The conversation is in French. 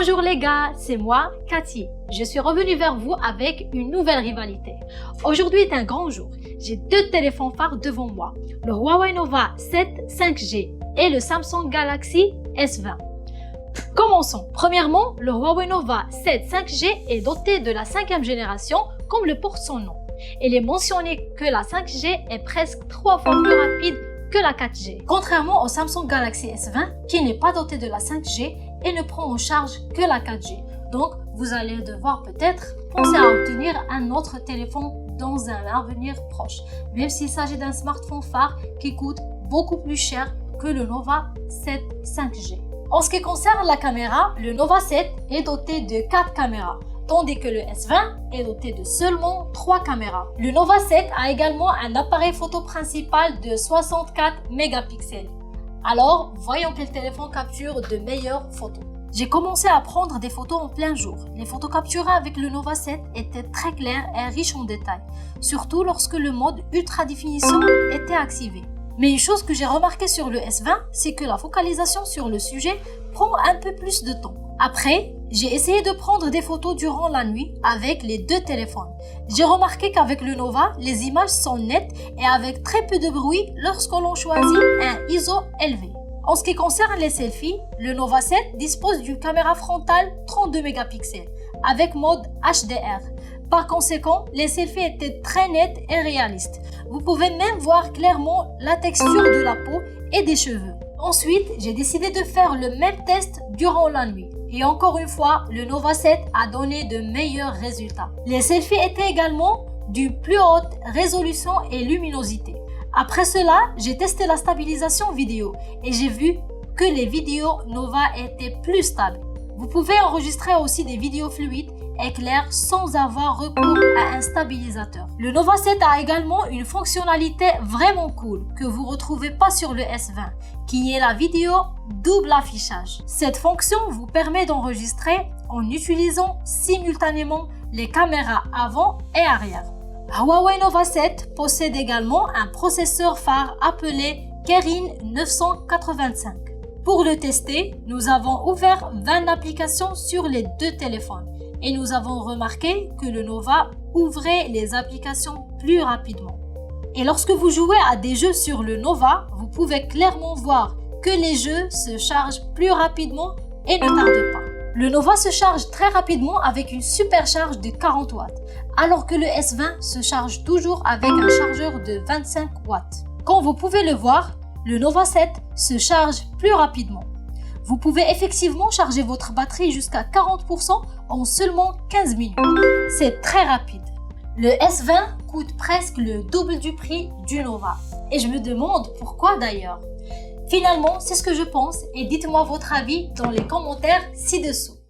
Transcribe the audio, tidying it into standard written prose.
Bonjour les gars, c'est moi, Cathy. Je suis revenue vers vous avec une nouvelle rivalité. Aujourd'hui est un grand jour. J'ai deux téléphones phares devant moi, le Huawei Nova 7 5G et le Samsung Galaxy S20. Commençons. Premièrement, le Huawei Nova 7 5G est doté de la 5e génération, comme le porte son nom. Il est mentionné que la 5G est presque 3 fois plus rapide que la 4G. Contrairement au Samsung Galaxy S20, qui n'est pas doté de la 5G et ne prend en charge que la 4G. Donc, vous allez devoir peut-être penser à obtenir un autre téléphone dans un avenir proche, même s'il s'agit d'un smartphone phare qui coûte beaucoup plus cher que le Nova 7 5G. En ce qui concerne la caméra, le Nova 7 est doté de 4 caméras, tandis que le S20 est doté de seulement 3 caméras. Le Nova 7 a également un appareil photo principal de 64 mégapixels. Alors, voyons quel téléphone capture de meilleures photos. J'ai commencé à prendre des photos en plein jour. Les photos capturées avec le Nova 7 étaient très claires et riches en détails, surtout lorsque le mode ultra définition était activé. Mais une chose que j'ai remarqué sur le S20, c'est que la focalisation sur le sujet prend un peu plus de temps. Après, j'ai essayé de prendre des photos durant la nuit avec les deux téléphones. J'ai remarqué qu'avec le Nova, les images sont nettes et avec très peu de bruit lorsque l'on choisit un ISO élevé. En ce qui concerne les selfies, le Nova 7 dispose d'une caméra frontale 32 mégapixels avec mode HDR. Par conséquent, les selfies étaient très nettes et réalistes. Vous pouvez même voir clairement la texture de la peau et des cheveux. Ensuite, j'ai décidé de faire le même test durant la nuit. Et encore une fois, le Nova 7 a donné de meilleurs résultats. Les selfies étaient également d'une plus haute résolution et luminosité. Après cela, j'ai testé la stabilisation vidéo et j'ai vu que les vidéos Nova étaient plus stables. Vous pouvez enregistrer aussi des vidéos fluides et claires sans avoir recours à un stabilisateur. Le Nova 7 a également une fonctionnalité vraiment cool que vous ne retrouvez pas sur le S20, qui est la vidéo double affichage. Cette fonction vous permet d'enregistrer en utilisant simultanément les caméras avant et arrière. Huawei Nova 7 possède également un processeur phare appelé Kirin 985. Pour le tester, nous avons ouvert 20 applications sur les deux téléphones et nous avons remarqué que le Nova ouvrait les applications plus rapidement. Et lorsque vous jouez à des jeux sur le Nova, vous pouvez clairement voir que les jeux se chargent plus rapidement et ne tardent pas. Le Nova se charge très rapidement avec une supercharge de 40 watts, alors que le S20 se charge toujours avec un chargeur de 25 watts. Comme vous pouvez le voir, le Nova 7 se charge plus rapidement. Vous pouvez effectivement charger votre batterie jusqu'à 40% en seulement 15 minutes. C'est très rapide. Le S20 coûte presque le double du prix du Nova. Et je me demande pourquoi d'ailleurs. Finalement, c'est ce que je pense et dites-moi votre avis dans les commentaires ci-dessous.